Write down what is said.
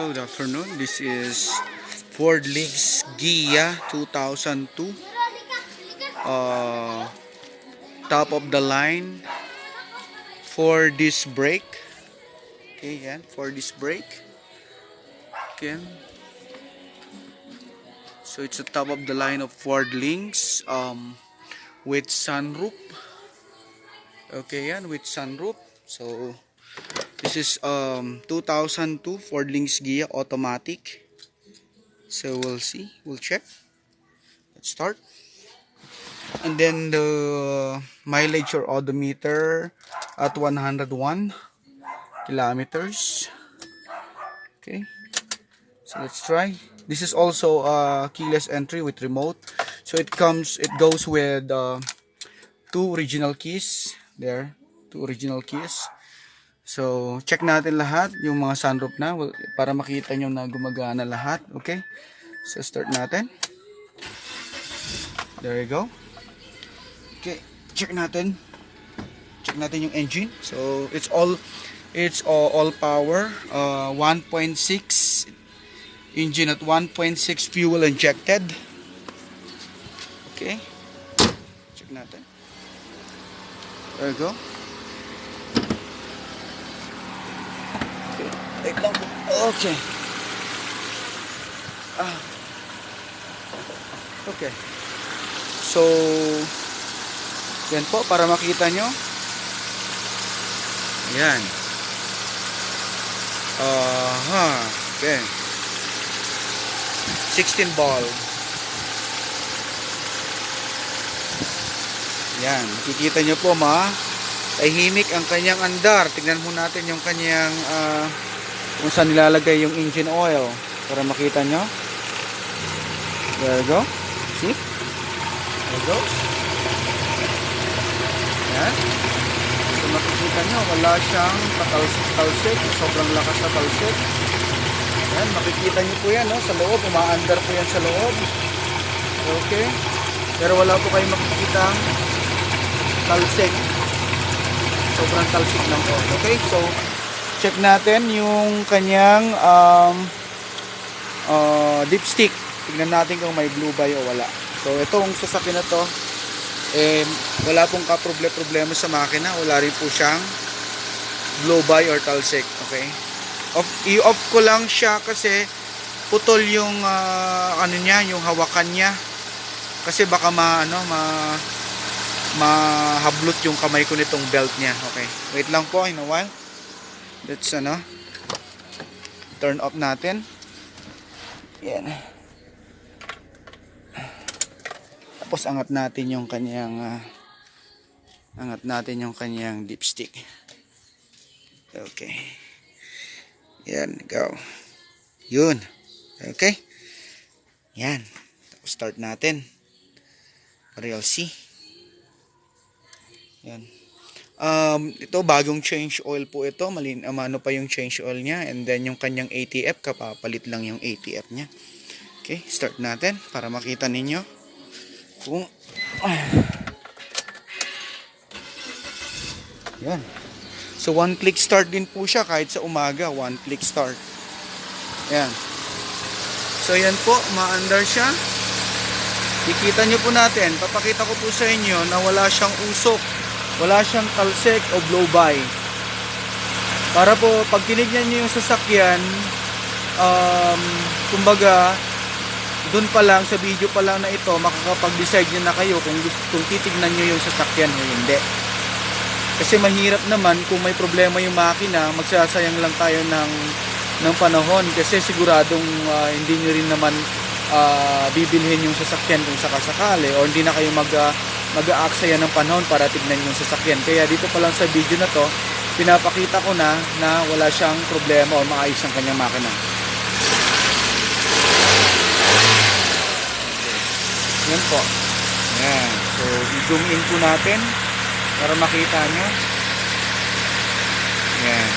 Good afternoon. This is Ford Links Ghia 2002. Top of the line for this brake. Okay, yan. For this brake. Okay. So it's a top of the line of Ford Links with sunroof. Okay, yan, with sunroof. So this is 2002 Ford Links Ghia automatic. So we'll see, we'll check. Let's start. And then the mileage or odometer at 101 kilometers. Okay, so let's try. This is also a keyless entry with remote. So it goes with two original keys. There, two original keys. So check natin lahat yung mga sunroof na para makita nyo na gumagana lahat. Okay, so start natin. There you go. Okay, check natin yung engine. So it's all power, 1.6 engine at 1.6 fuel injected. Okay, check natin. There you go. Okay, wait lang po. Okay. Okay. So yan po, para makita nyo. Yan. Okay. 16 ball. Yan. Makikita nyo po tahimik ang kanyang andar. Tignan mo natin yung kanyang kung saan nilalagay yung engine oil. Para makita nyo. There you go. See? There you go. Yan. So makikita nyo, wala siyang talsik. Sobrang lakas na talsik. Yan, makikita nyo po yan, no? Sa loob, umaandar po yan sa loob. Okay. Pero wala po kayong makikita talsik. Sobrang talsik lang po. Okay, so check natin yung kanyang dipstick. Tignan natin kung may blue by o wala. So itong sasakyan na to, wala pong problema sa makina. Wala rin po siyang blow by or talsik. Okay, i-off ko lang siya kasi putol yung yung hawakan niya, kasi baka mahablot yung kamay ko nitong belt niya. Okay, wait lang po in a while. Let's turn off natin. Yan. Tapos angat natin yung kanyang dipstick. Okay. Yan, go. Yun. Okay. Yan. Tapos start natin. Real C. Yan. Ito bagong change oil po ito. Ano pa yung change oil niya, and then yung kanyang ATF, kapapalit lang yung ATF niya. Okay, start natin para makita ninyo. Yan. So one click start din po siya kahit sa umaga, one click start. Yan. So yan po, maandar siya. Kikita nyo po natin, papakita ko po sa inyo na wala siyang usok, wala siyang talsik o blow by. Para po pag tinignan nyo yung sasakyan, kumbaga doon pa lang, sa video pa lang na ito, makakapag-decide nyo na kayo kung titignan nyo yung sasakyan o hindi. Kasi mahirap naman kung may problema yung makina, magsasayang lang tayo ng panahon. Kasi siguradong hindi nyo rin naman bibilhin yung sasakyan kung sakasakali, o hindi na kayo mag-aaksaya ng panahon para tignan yung sasakyan. Kaya dito pa lang sa video na to, pinapakita ko na wala siyang problema o maayos ang kanyang makina. Yan po. Yan. So, i-zoom in po natin para makita nyo. Yan.